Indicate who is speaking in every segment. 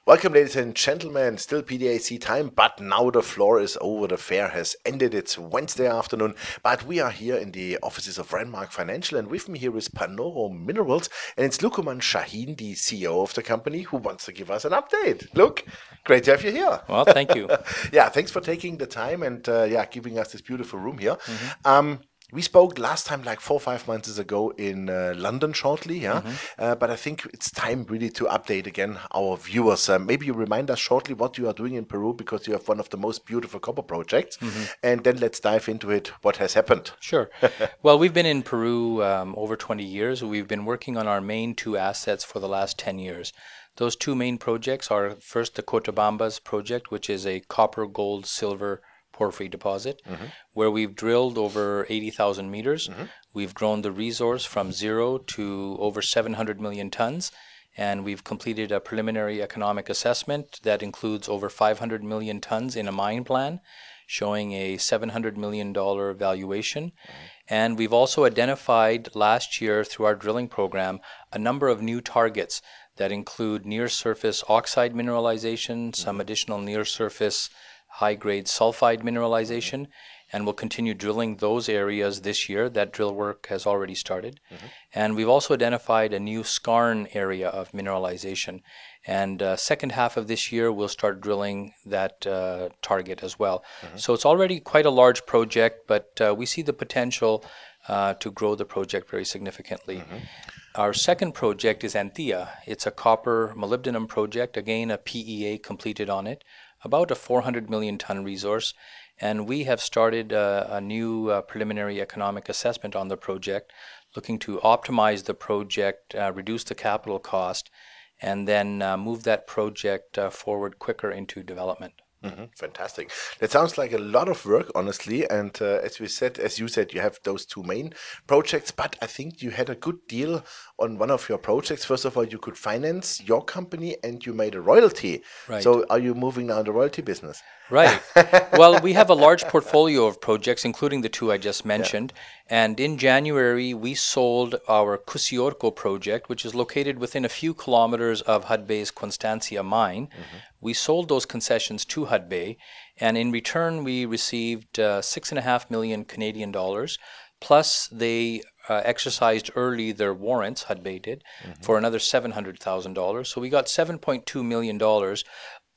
Speaker 1: Welcome, ladies and gentlemen. Still PDAC time, but now the floor is over. The fair has ended. It's Wednesday afternoon, but we are here in the offices of Renmark Financial, and with me here is Panoro Minerals, and it's Luquman Shaheen, the CEO of the company, who wants to give us an update. Look, great to have you here.
Speaker 2: Well, thank you.
Speaker 1: Yeah, thanks for taking the time and giving us this beautiful room here. We spoke last time like 4 or 5 months ago in London shortly, but I think it's time really to update again our viewers. Maybe you remind us shortly what you are doing in Peru, because you have one of the most beautiful copper projects, and then let's dive into it, what has happened.
Speaker 2: Sure. Well, we've been in Peru over 20 years. We've been working on our main two assets for the last 10 years. Those two main projects are first the Cotabambas project, which is a copper, gold, silver porphyry deposit, where we've drilled over 80,000 meters. We've grown the resource from 0 to over 700 million tons, and we've completed a preliminary economic assessment that includes over 500 million tons in a mine plan, showing a $700 million valuation. And we've also identified last year through our drilling program a number of new targets that include near-surface oxide mineralization, some additional near-surface high-grade sulfide mineralization, and we'll continue drilling those areas this year. That drill work has already started. And we've also identified a new Skarn area of mineralization. And second half of this year, we'll start drilling that target as well. So it's already quite a large project, but we see the potential to grow the project very significantly. Our second project is Antilla. It's a copper molybdenum project, again a PEA completed on it, about a 400 million ton resource, and we have started a new preliminary economic assessment on the project, looking to optimize the project, reduce the capital cost, and then move that project forward quicker into development.
Speaker 1: Fantastic. That sounds like a lot of work, honestly. And as you said, you have those two main projects, but I think you had a good deal on one of your projects. First of all, you could finance your company and you made a royalty.
Speaker 2: Right.
Speaker 1: So are you moving now in the royalty business?
Speaker 2: Right. Well, we have a large portfolio of projects, including the two I just mentioned. And in January, we sold our Cusiorco project, which is located within a few kilometers of Hudbay's Constancia mine. We sold those concessions to Hudbay, and in return, we received 6.5 million Canadian dollars. Plus, they exercised early their warrants, Hudbay did, for another $700,000. So we got $7.2 million.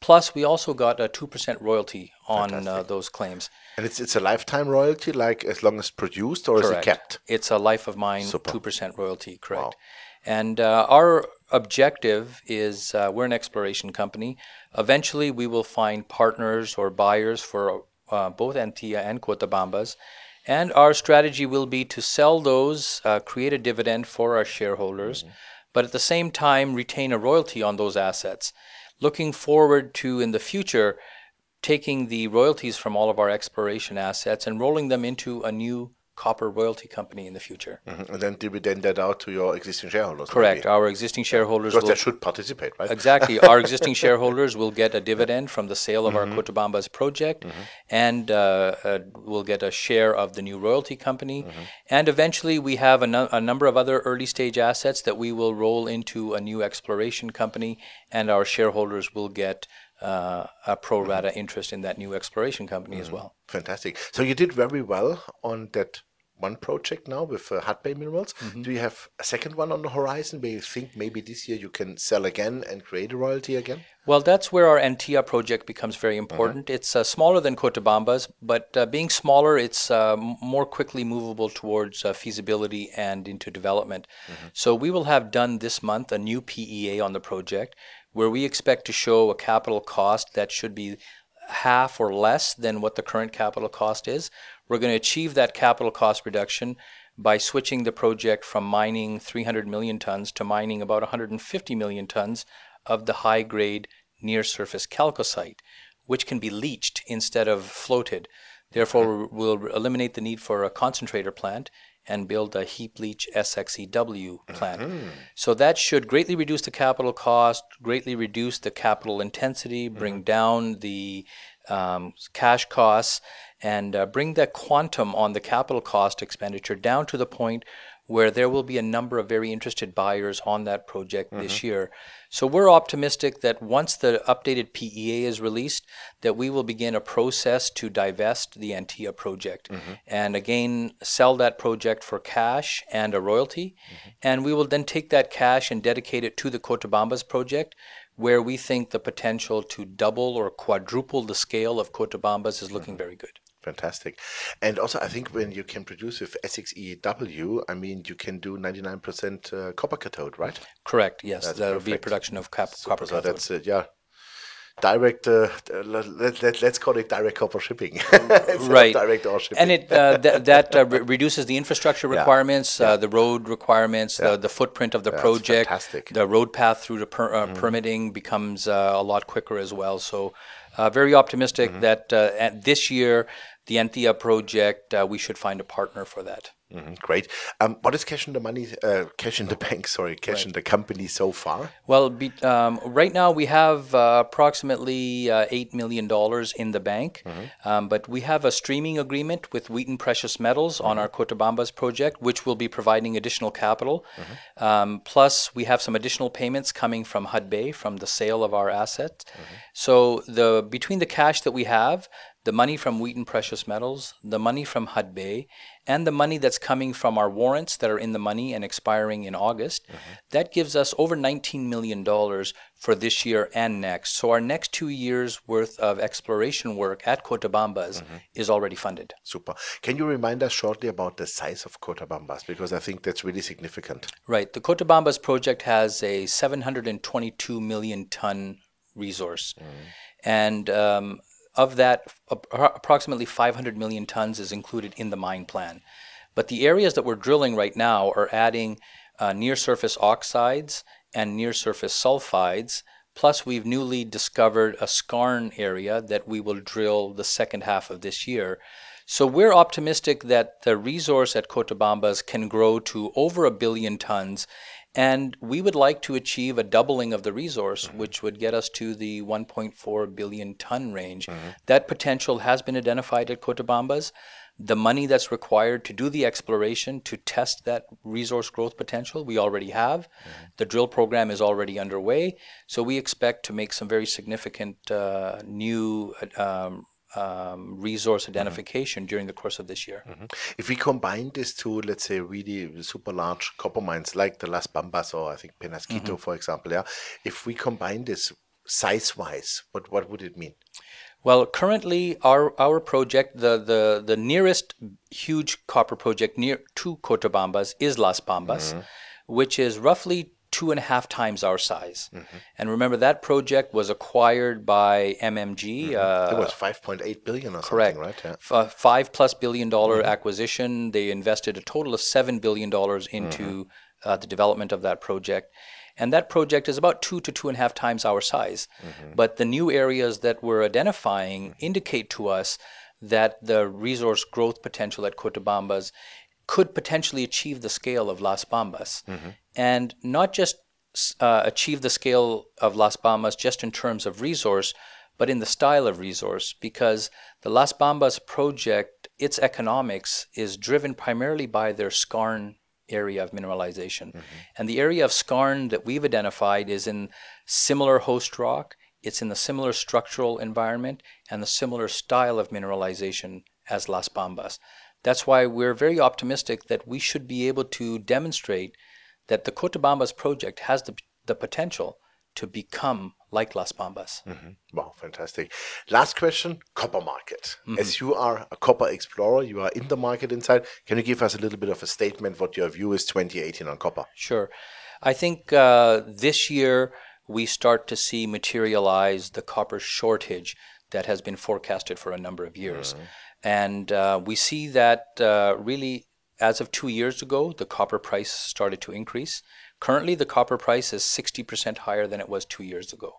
Speaker 2: Plus, we also got a 2% royalty on those claims.
Speaker 1: And it's a lifetime royalty, like as long as produced, or
Speaker 2: Correct.
Speaker 1: is it kept?
Speaker 2: It's a life of mine,
Speaker 1: Super.
Speaker 2: 2% royalty, correct.
Speaker 1: Wow.
Speaker 2: And our objective is, we're an exploration company. Eventually, we will find partners or buyers for both Antilla and Cotabambas. And our strategy will be to sell those, create a dividend for our shareholders, but at the same time retain a royalty on those assets. Looking forward to, in the future, taking the royalties from all of our exploration assets and rolling them into a new copper royalty company in the future.
Speaker 1: And then dividend that out to your existing shareholders.
Speaker 2: Correct.
Speaker 1: Maybe.
Speaker 2: Our existing shareholders
Speaker 1: Because they should participate, right?
Speaker 2: Exactly. Our existing shareholders will get a dividend from the sale of our Cotabambas project, and will get a share of the new royalty company. And eventually we have a number of other early stage assets that we will roll into a new exploration company, and our shareholders will get a pro rata interest in that new exploration company as well.
Speaker 1: Fantastic. So you did very well on that one project now with Hudbay Minerals. Do you have a second one on the horizon where you think maybe this year you can sell again and create a royalty again?
Speaker 2: Well, that's where our Antilla project becomes very important. It's smaller than Cotabambas, but being smaller, it's more quickly movable towards feasibility and into development. So we will have done this month a new PEA on the project, where we expect to show a capital cost that should be half or less than what the current capital cost is. We're going to achieve that capital cost reduction by switching the project from mining 300 million tons to mining about 150 million tons of the high-grade near-surface chalcocite, which can be leached instead of floated. Therefore, we'll eliminate the need for a concentrator plant and build a heap leach SXEW plant. So that should greatly reduce the capital cost, greatly reduce the capital intensity, bring down the cash costs, and bring the quantum on the capital cost expenditure down to the point where there will be a number of very interested buyers on that project this year. So we're optimistic that once the updated PEA is released, that we will begin a process to divest the Antilla project and again sell that project for cash and a royalty. And we will then take that cash and dedicate it to the Cotabambas project, where we think the potential to double or quadruple the scale of Cotabambas is looking very good.
Speaker 1: Fantastic. And also, I think when you can produce with SXEW, I mean, you can do 99% copper cathode, right?
Speaker 2: Correct, yes.
Speaker 1: That's
Speaker 2: That will be a
Speaker 1: perfect.
Speaker 2: production of copper
Speaker 1: So
Speaker 2: cathode.
Speaker 1: that's yeah. Direct, let's call it direct copper shipping. Instead of
Speaker 2: Right.
Speaker 1: direct ore shipping.
Speaker 2: And it reduces the infrastructure requirements, the road requirements, the footprint of the project.
Speaker 1: Fantastic.
Speaker 2: The road path through the permitting becomes a lot quicker as well. So very optimistic that this year, the Antilla project, we should find a partner for that.
Speaker 1: Great. What is cash in the money, cash in the bank, sorry, cash in the company so far?
Speaker 2: Well, right now we have approximately $8 million in the bank, but we have a streaming agreement with Wheaton Precious Metals on our Cotabambas project, which will be providing additional capital. Plus, we have some additional payments coming from Hudbay from the sale of our assets. So between the cash that we have, the money from Wheaton Precious Metals, the money from Hudbay, and the money that's coming from our warrants that are in the money and expiring in August, that gives us over $19 million for this year and next. So our next 2 years worth of exploration work at Cotabambas is already funded.
Speaker 1: Super. Can you remind us shortly about the size of Cotabambas? Because I think that's really significant.
Speaker 2: Right. The Cotabambas project has a 722 million ton resource. And of that, approximately 500 million tons is included in the mine plan. But the areas that we're drilling right now are adding near-surface oxides and near-surface sulfides. Plus, we've newly discovered a skarn area that we will drill the second half of this year. So we're optimistic that the resource at Cotabambas can grow to over 1 billion tons. And we would like to achieve a doubling of the resource, which would get us to the 1.4 billion ton range. That potential has been identified at Cotabambas. The money that's required to do the exploration to test that resource growth potential, we already have. The drill program is already underway. So we expect to make some very significant new resource identification during the course of this year.
Speaker 1: If we combine this to, let's say, really super large copper mines like the Las Bambas or I think Penasquito, for example, if we combine this size-wise, what would it mean?
Speaker 2: Well, currently our project, the nearest huge copper project near to Cotabambas is Las Bambas, which is roughly 2.5 times our size. And remember, that project was acquired by MMG.
Speaker 1: It was 5.8 billion or
Speaker 2: correct.
Speaker 1: something, right? Yeah.
Speaker 2: $5+ billion acquisition. They invested a total of $7 billion into the development of that project. And that project is about 2 to 2.5 times our size. But the new areas that we're identifying indicate to us that the resource growth potential at Cotabambas could potentially achieve the scale of Las Bambas. And not just achieve the scale of Las Bambas just in terms of resource, but in the style of resource, because the Las Bambas project, its economics is driven primarily by their skarn area of mineralization. And the area of skarn that we've identified is in similar host rock, it's in the similar structural environment, and the similar style of mineralization as Las Bambas. That's why we're very optimistic that we should be able to demonstrate that the Cotabambas project has the potential to become like Las Bambas.
Speaker 1: Wow, fantastic. Last question, copper market. As you are a copper explorer, you are in the market inside. Can you give us a little bit of a statement what your view is 2018 on copper?
Speaker 2: Sure. I think this year we start to see materialize the copper shortage that has been forecasted for a number of years. And we see that really, as of 2 years ago, the copper price started to increase. Currently, the copper price is 60% higher than it was 2 years ago.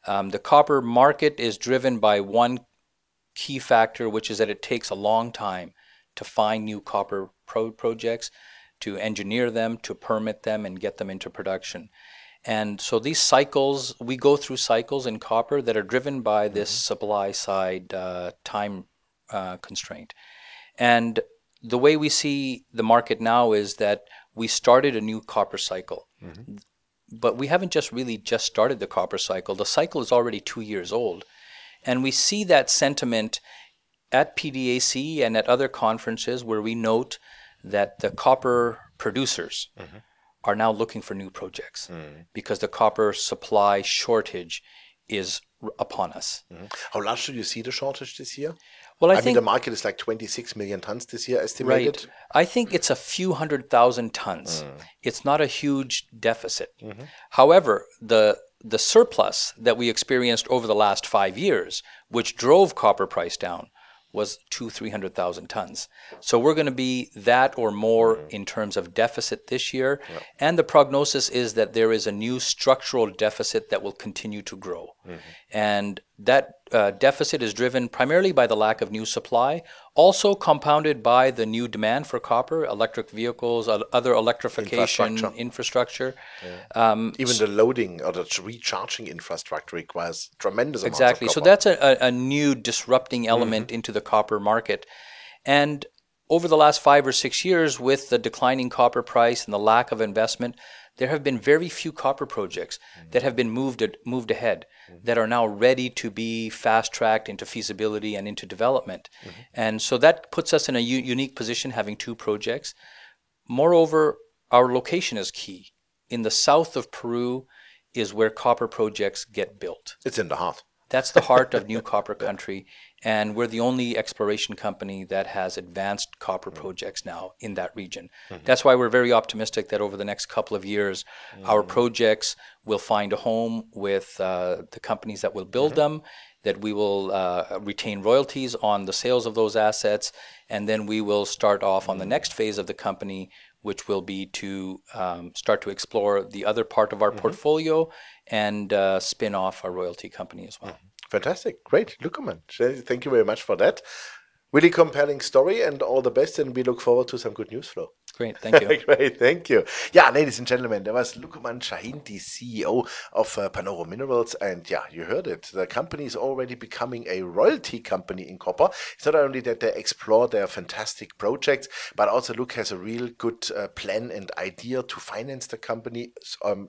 Speaker 2: The copper market is driven by one key factor, which is that it takes a long time to find new copper projects, to engineer them, to permit them, and get them into production. And so these cycles, we go through cycles in copper that are driven by this supply side time constraint. And the way we see the market now is that we started a new copper cycle. But we haven't just started the copper cycle. The cycle is already 2 years old. And we see that sentiment at PDAC and at other conferences where we note that the copper producers are now looking for new projects because the copper supply shortage is upon us.
Speaker 1: How large do you see the shortage this year?
Speaker 2: Well,
Speaker 1: I mean, the market is like 26 million tons this year estimated.
Speaker 2: Right. I think it's a few 100,000 tons. It's not a huge deficit. However, the surplus that we experienced over the last 5 years, which drove copper price down, was 200,000-300,000 tons. So we're going to be that or more in terms of deficit this year. And the prognosis is that there is a new structural deficit that will continue to grow. And that deficit is driven primarily by the lack of new supply, also compounded by the new demand for copper, electric vehicles, other electrification infrastructure.
Speaker 1: Even the loading or the recharging infrastructure requires tremendous amounts of copper.
Speaker 2: So that's a new disrupting element into the copper market. And over the last 5 or 6 years, with the declining copper price and the lack of investment, there have been very few copper projects that have been moved ahead, that are now ready to be fast-tracked into feasibility and into development. And so that puts us in a unique position, having 2 projects. Moreover, our location is key. In the south of Peru is where copper projects get built.
Speaker 1: It's in the heart.
Speaker 2: That's the heart of new copper country, and we're the only exploration company that has advanced copper projects now in that region. That's why we're very optimistic that over the next couple of years, our projects will find a home with the companies that will build them, that we will retain royalties on the sales of those assets, and then we will start off on the next phase of the company, which will be to start to explore the other part of our portfolio and spin off our royalty company as well.
Speaker 1: Fantastic. Great. Luquman, thank you very much for that. Really compelling story, and all the best, and we look forward to some good news flow.
Speaker 2: Great, thank you.
Speaker 1: Great, thank you. Yeah, ladies and gentlemen, there was Luquman Shaheen, the CEO of Panoro Minerals, and yeah, you heard it. The company is already becoming a royalty company in copper. It's not only that they explore their fantastic projects, but also Luke has a real good plan and idea to finance the company,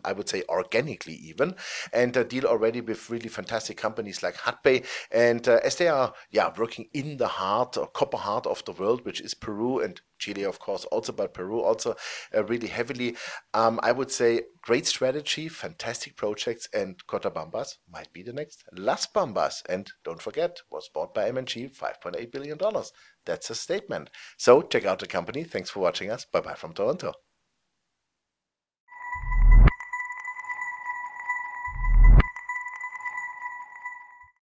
Speaker 1: I would say organically even, and deal already with really fantastic companies like Hatpay, and as they are working in the heart or copper heart of the world, which is Peru, and Chile, of course, also, but Peru also really heavily. I would say great strategy, fantastic projects, and Cotabambas might be the next Las Bambas. And don't forget, was bought by M&G, $5.8 billion. That's a statement. So check out the company. Thanks for watching us. Bye-bye from Toronto.